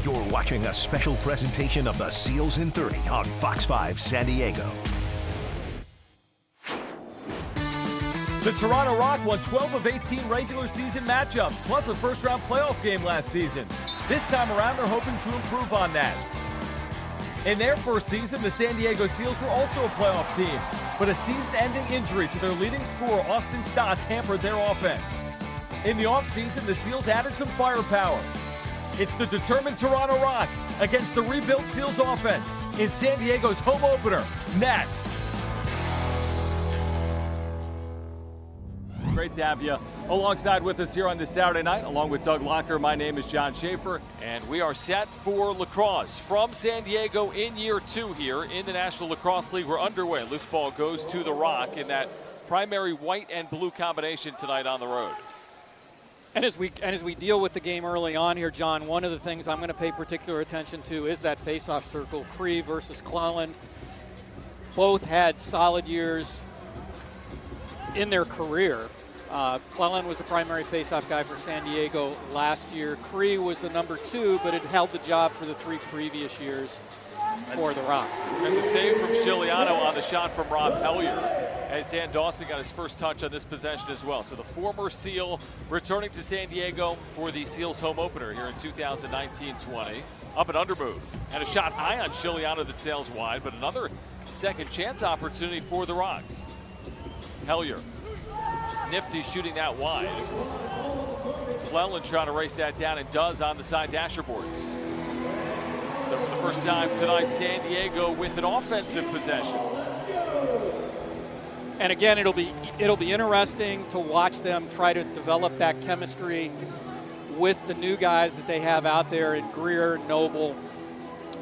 You're watching a special presentation of the Seals in 30 on Fox 5 San Diego. The Toronto Rock won 12 of 18 regular season matchups, plus a first-round playoff game last season. This time around, they're hoping to improve on that. In their first season, the San Diego Seals were also a playoff team, but a season-ending injury to their leading scorer, Austin Stotts, hampered their offense. In the offseason, the Seals added some firepower. It's the determined Toronto Rock against the rebuilt Seals offense in San Diego's home opener, next. Great to have you alongside with us here on this Saturday night, along with Doug Locker. My name is John Schaefer, and we are set for Lacrosse from San Diego in year 2 here in the National Lacrosse League. We're underway. Loose ball goes to the Rock in that primary white and blue combination tonight on the road. And as we deal with the game early on here, John, one of the things I'm going to pay particular attention to is that face-off circle, Cree versus Cleland. Both had solid years in their career. Cleland was the primary face-off guy for San Diego last year. Cree was the number 2, but had held the job for the 3 previous years for the Rock. There's a save from Chiliano on the shot from Rob Hellier, as Dan Dawson got his first touch on this possession as well. So the former Seal returning to San Diego for the Seals home opener here in 2019-20. Up and under move, and a shot high on Chiliano that sails wide, but another second chance opportunity for the Rock. Hellier. Nifty shooting that wide. Cleland trying to race that down and does on the side dasher boards. So for the first time tonight, San Diego with an offensive possession. And again, it'll be interesting to watch them try to develop that chemistry with the new guys that they have out there in Greer, Noble,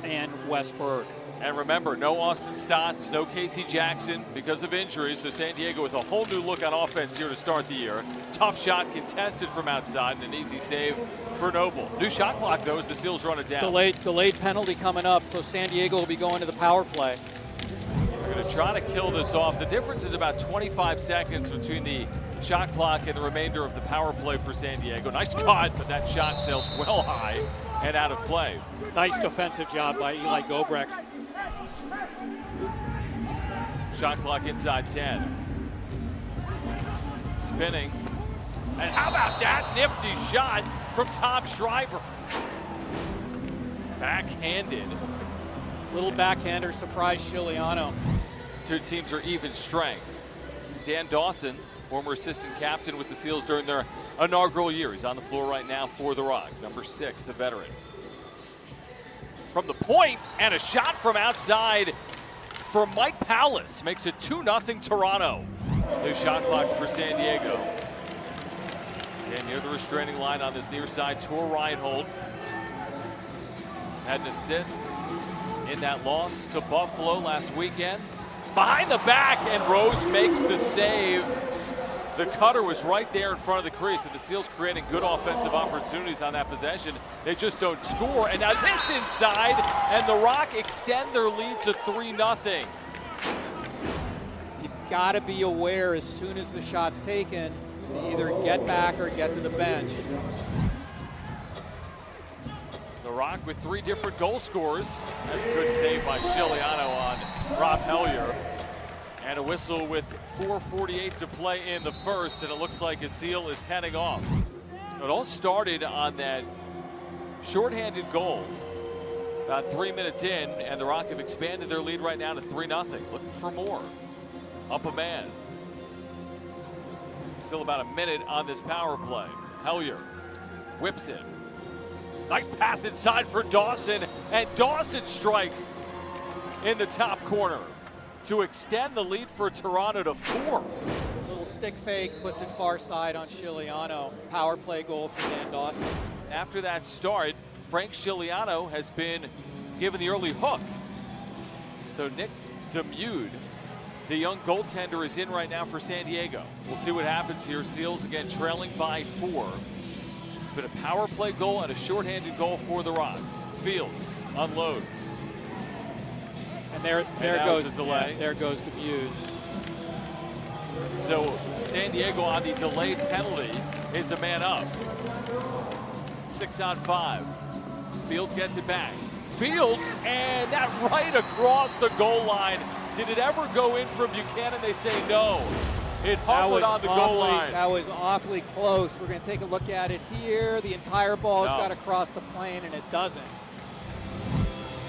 and Westberg. And remember, no Austin Stotts, no Casey Jackson because of injuries. So San Diego with a whole new look on offense here to start the year. Tough shot contested from outside and an easy save for Noble. New shot clock, though, as the Seals run it down. Delayed penalty coming up, so San Diego will be going to the power play. They're going to try to kill this off. The difference is about 25 seconds between the shot clock and the remainder of the power play for San Diego. Nice cut, but that shot sails well high and out of play. Nice defensive job by Eli Gobrecht. Shot clock inside 10. Spinning. And how about that nifty shot from Tom Schreiber? Backhanded. Little backhander surprised Chiliano. Two teams are even strength. Dan Dawson, former assistant captain with the Seals during their inaugural year. He's on the floor right now for the Rock. Number 6, the veteran. From the point, and a shot from outside for Mike Palace. Makes it 2-0 Toronto. New shot clock for San Diego. Again, near the restraining line on this near side, TOR Reinhold. Had an assist in that loss to Buffalo last weekend. Behind the back, and Rose makes the save. The cutter was right there in front of the crease, and the Seals creating good offensive opportunities on that possession. They just don't score, and now this inside, and the Rock extend their lead to 3-0. You've got to be aware as soon as the shot's taken, to either get back or get to the bench. The Rock with 3 different goal scorers. That's a good save by Chiliano on Rob Hellier. And a whistle with 4:48 to play in the first, and it looks like a Seal is heading off. It all started on that shorthanded goal about 3 minutes in, and the Rock have expanded their lead right now to 3-0. Looking for more. Up a man. Still about a minute on this power play. Hellier whips it. Nice pass inside for Dawson, and Dawson strikes in the top corner to extend the lead for Toronto to 4. Little stick fake, puts it far side on Chiliano. Power play goal for Dan Dawson. After that start, Frank Chiliano has been given the early hook. So Nick Demude, the young goaltender, is in right now for San Diego. We'll see what happens here. Seals again trailing by 4. It's been a power play goal and a shorthanded goal for the Rock. Fields unloads. And there goes the delay. Yeah, there goes the view. So San Diego on the delayed penalty is a man up. 6 on 5. Fields gets it back. Fields, and that right across the goal line. Did it ever go in from Buchanan? They say no. It hovered on the goal line. That was awfully close. We're going to take a look at it here. The entire ball has got across the plane, and it doesn't.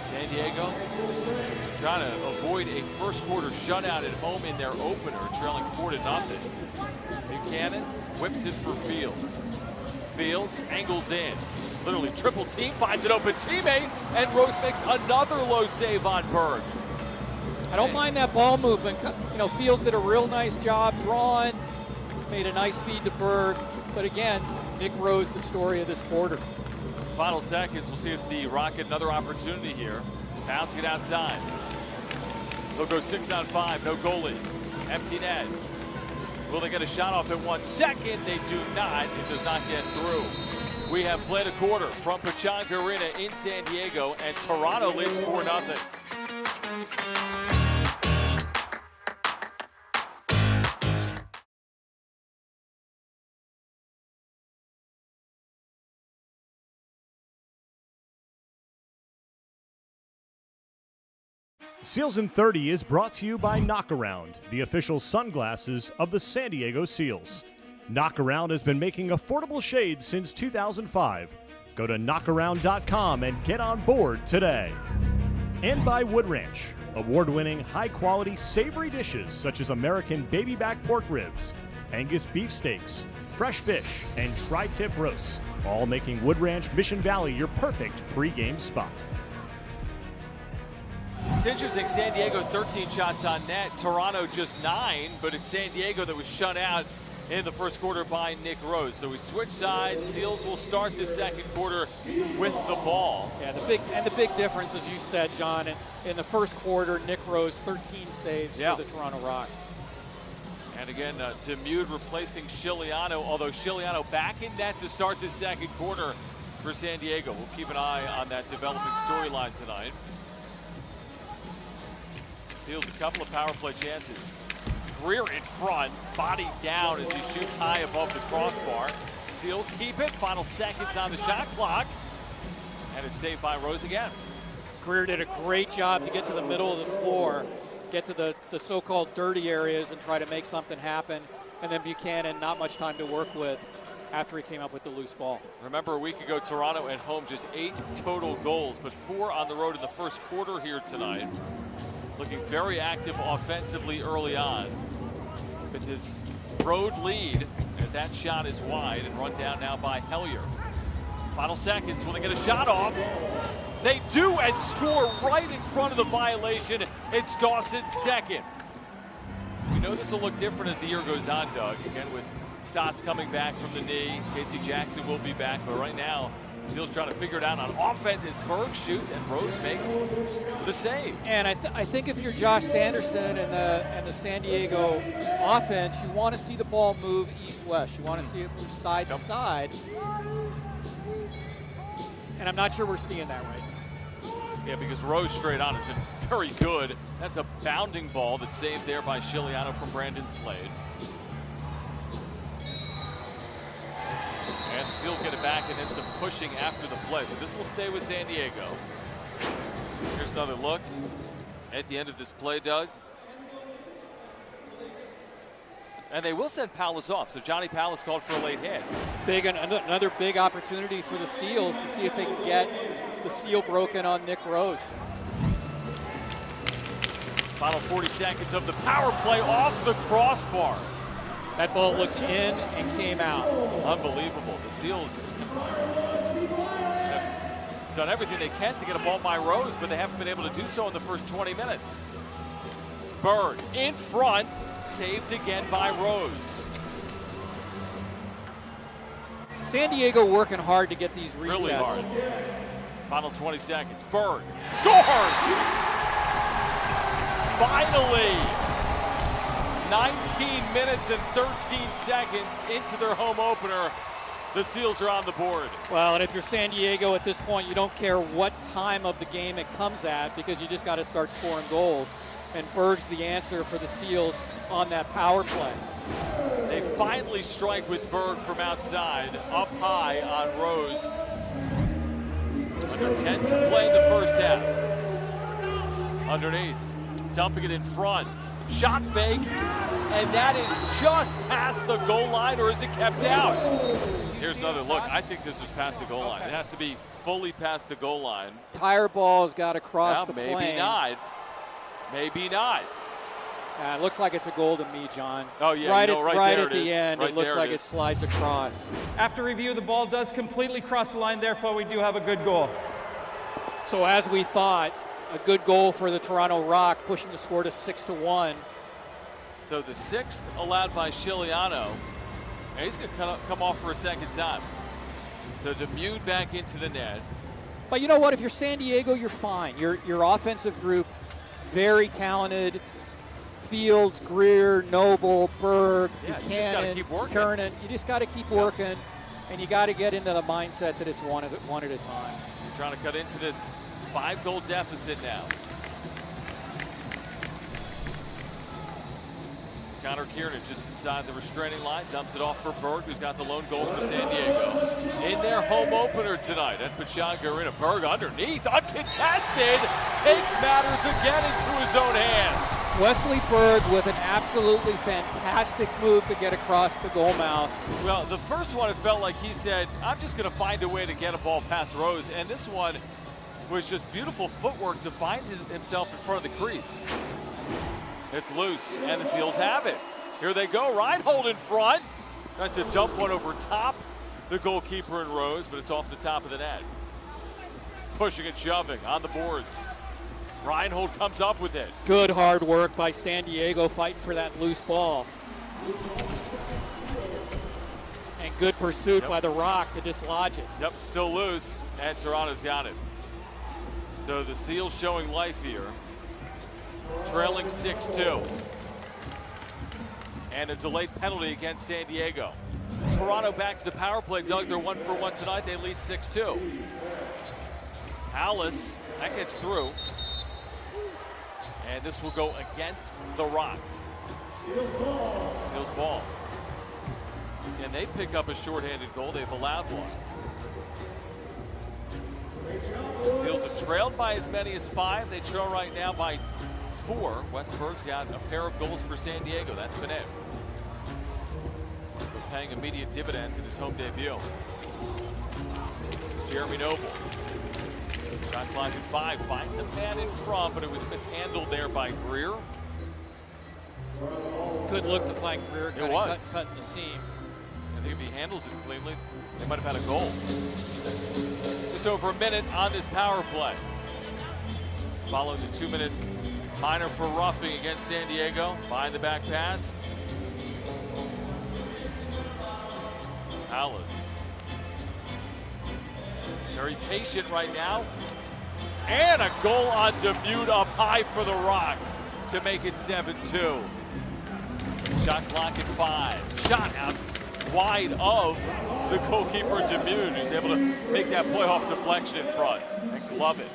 San Diego trying to avoid a first quarter shutout at home in their opener, trailing 4-0. Buchanan whips it for Fields. Fields angles in. Literally triple team, finds an open teammate, and Rose makes another low save on Berg. I don't mind that ball movement. You know, Fields did a real nice job drawing, made a nice feed to Berg. But again, Nick Rose, the story of this quarter. Final seconds, we'll see if the Rock get another opportunity here. Bouncing it outside. They'll go 6-on-5, no goalie. Empty net. Will they get a shot off in 1 second? They do not. It does not get through. We have played a quarter from Pechanga Arena in San Diego, and Toronto leads 4-0. Seals in 30 is brought to you by Knockaround, the official sunglasses of the San Diego Seals. Knockaround has been making affordable shades since 2005. Go to knockaround.com and get on board today. And by Wood Ranch, award-winning, high-quality, savory dishes such as American baby back pork ribs, Angus beef steaks, fresh fish, and tri-tip roasts, all making Wood Ranch Mission Valley your perfect pre-game spot. It's interesting, San Diego 13 shots on net, Toronto just 9, but it's San Diego that was shut out in the first quarter by Nick Rose. So we switch sides. Seals will start the second quarter with the ball. Yeah, the big difference, as you said, John, in the first quarter, Nick Rose 13 saves for the Toronto Rock. And again, Demude replacing Chiliano, although Chiliano back in net to start the second quarter for San Diego. We'll keep an eye on that developing storyline tonight. Seals a couple of power play chances. Greer in front, body down as he shoots high above the crossbar. Seals keep it, final seconds on the shot clock. And it's saved by Rose again. Greer did a great job to get to the middle of the floor, get to the so-called dirty areas and try to make something happen. And then Buchanan, not much time to work with after he came up with the loose ball. Remember a week ago, Toronto at home, just 8 total goals, but 4 on the road in the first quarter here tonight. Looking very active offensively early on. With this road lead, as that shot is wide and run down now by Hellier. Final seconds, will they get a shot off? They do, and score right in front of the violation. It's Dawson's second. We know this will look different as the year goes on, Doug. Again, with Stotts coming back from the knee, Casey Jackson will be back, but right now, Seals trying to figure it out on offense as Berg shoots and Rose makes the save. And I think if you're Josh Sanderson and the San Diego offense, you want to see the ball move east-west. You want to see it move side to side. And I'm not sure we're seeing that right now. Yeah, because Rose straight on has been very good. That's a bounding ball that's saved there by Chiliano from Brandon Slade. And the Seals get it back and then some pushing after the play. So this will stay with San Diego. Here's another look at the end of this play, Doug. And they will send Palace off. So Johnny Palace called for a late hit. Another big opportunity for the Seals to see if they can get the seal broken on Nick Rose. Final 40 seconds of the power play off the crossbar. That ball looked in and came out. Unbelievable. The Seals have done everything they can to get a ball by Rose, but they haven't been able to do so in the first 20 minutes. Berg in front, saved again by Rose. San Diego working hard to get these resets. Really hard. Final 20 seconds. Berg scores! Finally! 19 minutes and 13 seconds into their home opener. The Seals are on the board. Well, and if you're San Diego at this point, you don't care what time of the game it comes at because you just got to start scoring goals. And Berg's the answer for the Seals on that power play. They finally strike with Berg from outside, up high on Rose. Under 10 to play in the first half. Underneath, dumping it in front. Shot fake, and that is just past the goal line, or is it kept out? Here's another look. I think this was past the goal line. It has to be fully past the goal line. Tire ball's got to cross the plane. Maybe not. Maybe not. It looks like it's a goal to me, John. Oh, yeah. Right, right at the end, right it looks like it slides across. After review, the ball does completely cross the line. Therefore, we do have a good goal. So as we thought, a good goal for the Toronto Rock, pushing the score to 6-1. So the sixth allowed by Ciliano, and he's going to come off for a second time. So Demude back into the net. But you know what? If you're San Diego, you're fine. Your offensive group, very talented. Fields, Greer, Noble, Berg, Buchanan, Kernan. You just got to keep working, and you got to get into the mindset that it's one at a time. You're trying to cut into this 5-goal deficit now. Connor Kiernan just inside the restraining line, dumps it off for Berg, who's got the lone goal for San Diego. In their home opener tonight at Pechanga Arena, Berg underneath, uncontested, takes matters again into his own hands. Wesley Berg with an absolutely fantastic move to get across the goal mouth. Well, the first one, it felt like he said, I'm just going to find a way to get a ball past Rose, and this one was just beautiful footwork to find himself in front of the crease. It's loose, and the Seals have it. Here they go, Reinhold in front. Tries to dump one over top the goalkeeper in Rose, but it's off the top of the net. Pushing and shoving on the boards. Reinhold comes up with it. Good hard work by San Diego fighting for that loose ball. And good pursuit by the Rock to dislodge it. Yep, still loose, and Toronto's got it. So the Seals showing life here. Trailing 6-2. And a delayed penalty against San Diego. Toronto back to the power play. Doug, they're 1-for-1 tonight. They lead 6-2. Alice, that gets through. And this will go against the Rock. Seals ball. And they pick up a shorthanded goal. They've allowed one. The Seals have trailed by as many as 5. They trail right now by 4. Westberg's got a pair of goals for San Diego. That's been it. They're paying immediate dividends in his home debut. This is Jeremy Noble. Shot clock at 5. Finds a man in front, but it was mishandled there by Greer. Good look to find Greer. It was. Cutting the seam. I think if he handles it cleanly, they might have had a goal. Just over a minute on this power play. Followed the 2-minute minor for roughing against San Diego. Behind the back pass. Alice. Very patient right now. And a goal on Demude up high for the Rock to make it 7-2. Shot clock at 5. Shot out wide of the goalkeeper Demude, who's able to make that play off deflection in front and glove it.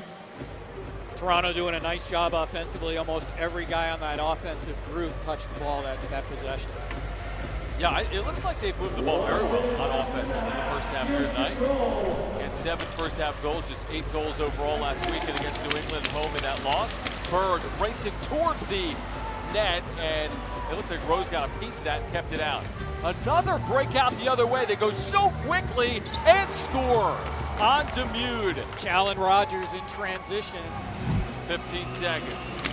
Toronto doing a nice job offensively. Almost every guy on that offensive group touched the ball that possession. Yeah, it looks like they've moved the ball very well on offense in the first half here tonight. And 7 first half goals, just 8 goals overall last weekend against New England at home in that loss. Berg racing towards the net, and it looks like Rose got a piece of that and kept it out. Another breakout the other way. They go so quickly and score on Demude. Challen Rogers in transition. 15 seconds.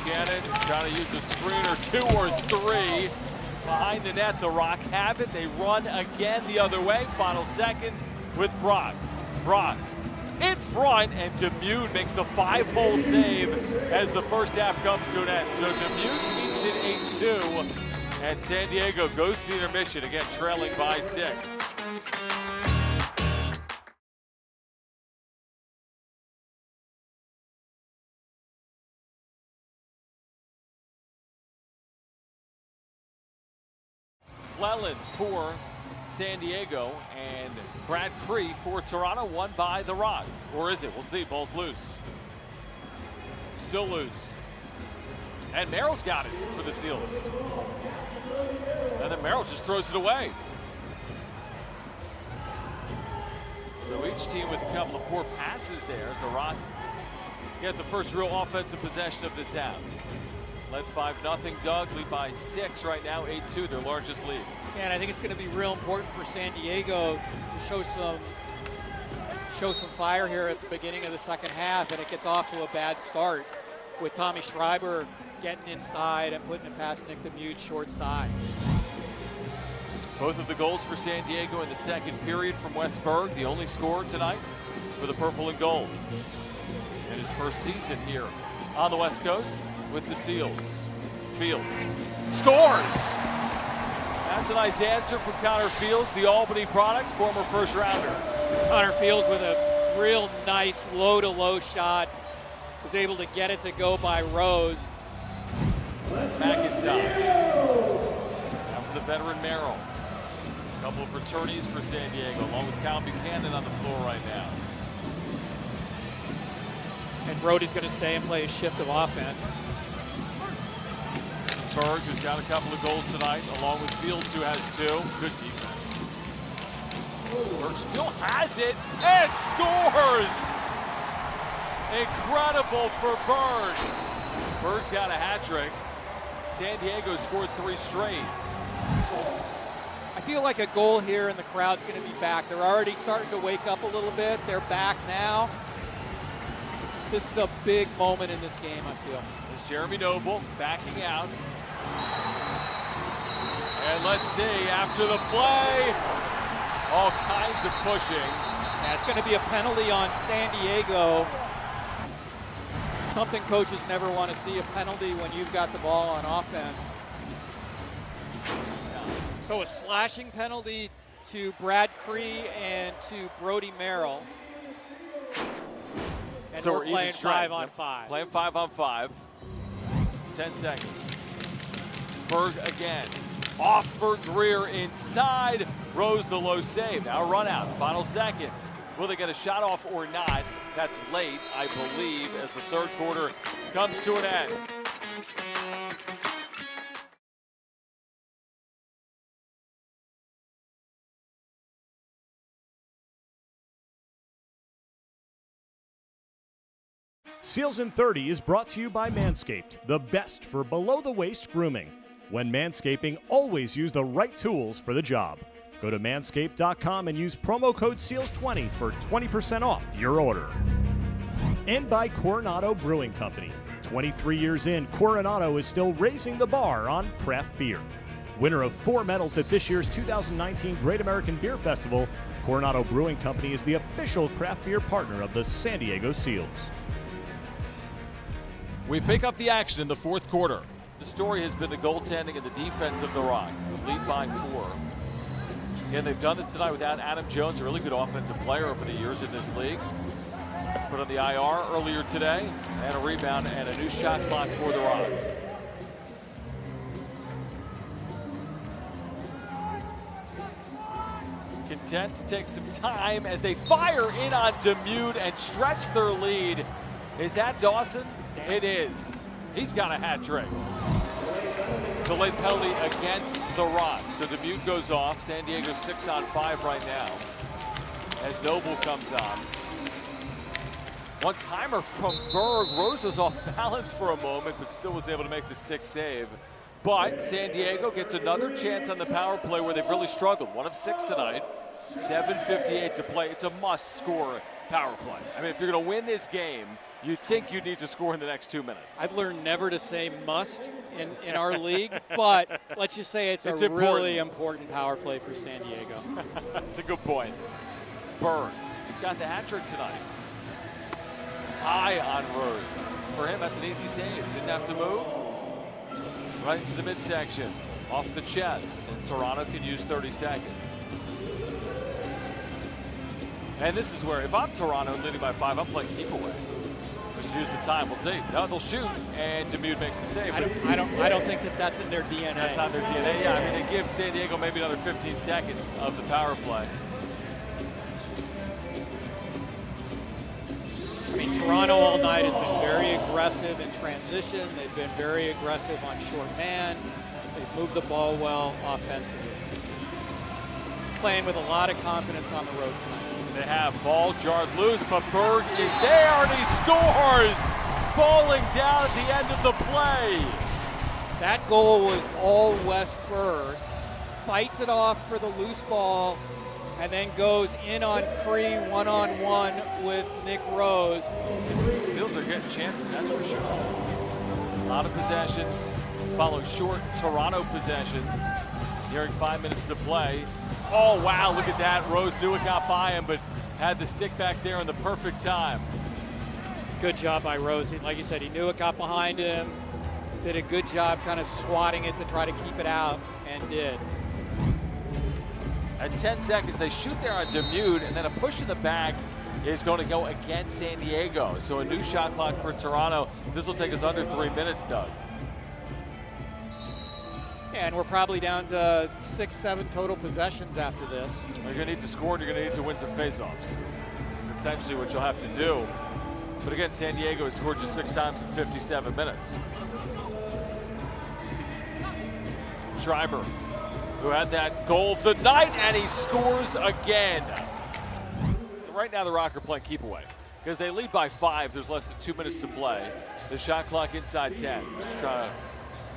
Buchanan trying to use a screen or 2 or 3. Behind the net, the Rock have it. They run again the other way. Final seconds with Brock. Brock in front, and Demude makes the 5-hole save as the first half comes to an end. So Demude keeps it 8-2, and San Diego goes to the intermission, again trailing by 6. Cleland for San Diego, and Brad Cree for Toronto, won by the Rock. Or is it? We'll see. Ball's loose. Still loose. And Merrill's got it for the Seals. And then Merrill just throws it away. So each team with a couple of poor passes there as the Rock get the first real offensive possession of this half. Led 5-0, Doug, lead by 6 right now, 8-2, their largest lead. Yeah, and I think it's going to be real important for San Diego to show some fire here at the beginning of the second half, and it gets off to a bad start with Tommy Schreiber getting inside and putting it past Nick DeMute short side. Both of the goals for San Diego in the second period from Wes Berg, the only scorer tonight for the purple and gold in his first season here on the West Coast with the Seals. Fields scores! That's a nice answer from Connor Fields, the Albany product, former first rounder. Connor Fields with a real nice low-to-low shot. Was able to get it to go by Rose. McIntosh. Now for the veteran Merrill. A couple of returnees for San Diego, along with Cal Buchanan on the floor right now. And Brody's going to stay and play a shift of offense. This is Berg, who's got a couple of goals tonight, along with Fields, who has 2. Good defense. Berg still has it and scores! Incredible for Berg. Berg's got a hat trick. San Diego scored 3 straight. I feel like a goal here and the crowd's going to be back. They're already starting to wake up a little bit. They're back now. This is a big moment in this game, I feel. It's Jeremy Noble backing out. And let's see, after the play, all kinds of pushing. Yeah, it's going to be a penalty on San Diego. Something coaches never want to see, a penalty when you've got the ball on offense. So a slashing penalty to Brad Cree and to Brody Merrill. And So we're even playing strength. 5 on 5. Playing 5 on 5. 10 seconds. Berg again. Off for Greer inside. Rose the low save. Now run out. Final seconds. Will they get a shot off or not? That's late, I believe, as the third quarter comes to an end. Seals in 30 is brought to you by Manscaped, the best for below-the-waist grooming. When manscaping, always use the right tools for the job. Go to manscaped.com and use promo code SEALS20 for 20% off your order. And by Coronado Brewing Company. 23 years in, Coronado is still raising the bar on craft beer. Winner of 4 medals at this year's 2019 Great American Beer Festival, Coronado Brewing Company is the official craft beer partner of the San Diego Seals. We pick up the action in the fourth quarter. The story has been the goaltending and the defense of the Rock, who lead by 4. Again, they've done this tonight without Adam Jones, a really good offensive player over the years in this league. Put on the IR earlier today, and a rebound and a new shot clock for the Rock. Content to take some time as they fire in on DeMute and stretch their lead. Is that Dawson? It is. He's got a hat trick. Delayed penalty against the Rock. So DeMute goes off. San Diego's 6 on 5 right now as Noble comes on. One timer from Berg. Rose was off balance for a moment, but still was able to make the stick save. But San Diego gets another chance on the power play where they've really struggled. 1 of 6 tonight. 7:58 to play. It's a must-score power play. I mean, if you're going to win this game, you think you need to score in the next 2 minutes. I've learned never to say must in our league, but let's just say it's a important. really important power play for San Diego. That's a good point. Berg, he's got the hat trick tonight. High on Rose. For him, that's an easy save. Didn't have to move. Right into the midsection, off the chest, and Toronto can use 30 seconds. And this is where, if I'm Toronto leading by 5, I'm playing keep away. Just use the time. We'll see. No, they'll shoot, and DeMute makes the save. I don't think that's in their DNA. That's not their DNA. Yeah, I mean, they give San Diego maybe another 15 seconds of the power play. I mean, Toronto all night has been very aggressive in transition. They've been very aggressive on short man. They've moved the ball well offensively. Playing with a lot of confidence on the road tonight. They have ball jarred loose, but Berg is there and he scores! Falling down at the end of the play. That goal was all Wes Berg. Fights it off for the loose ball and then goes in on Cree one-on-one with Nick Rose. Seals are getting chances, that's for sure. A lot of possessions, follow short Toronto possessions. Nearing 5 minutes to play. Oh, wow, look at that. Rose knew it got by him, but had the stick back there in the perfect time. Good job by Rose. Like you said, he knew it got behind him. Did a good job kind of swatting it to try to keep it out, and did. At 10 seconds, they shoot there on Demude, and then a push in the back is going to go against San Diego. So a new shot clock for Toronto. This will take us under 3 minutes, Doug. Yeah, and we're probably down to 6-7 total possessions after this. You're going to need to score, and you're going to need to win some faceoffs. It's essentially what you'll have to do. But again, San Diego has scored just 6 times in 57 minutes. Schreiber, who had that goal of the night, and he scores again. Right now, the Rock are playing keep away because they lead by 5. There's less than 2 minutes to play. The shot clock inside 10. Just trying to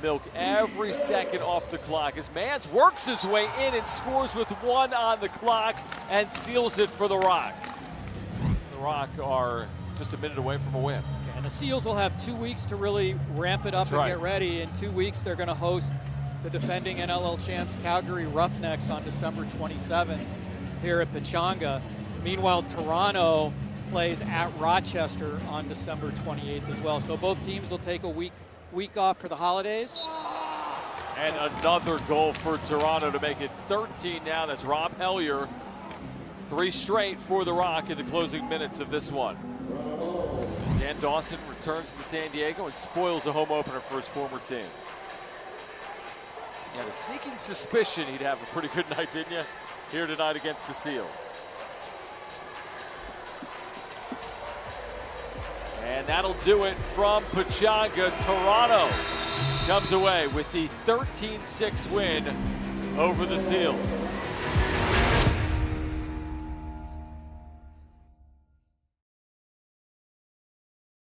milk every second off the clock as Mans works his way in and scores with 1 on the clock and seals it for the Rock. The Rock are just a minute away from a win. And the Seals will have 2 weeks to really ramp it up and get ready. In 2 weeks, they're going to host the defending NLL champs Calgary Roughnecks on December 27th here at Pechanga. Meanwhile, Toronto plays at Rochester on December 28th as well. So both teams will take a week off for the holidays. And another goal for Toronto to make it 13 now. That's Rob Hellier. 3 straight for the Rock in the closing minutes of this one. Dan Dawson returns to San Diego and spoils a home opener for his former team. You had a sneaking suspicion he'd have a pretty good night, didn't you? Here tonight against the Seals. And that'll do it from Pechanga. Toronto comes away with the 13-6 win over the Seals.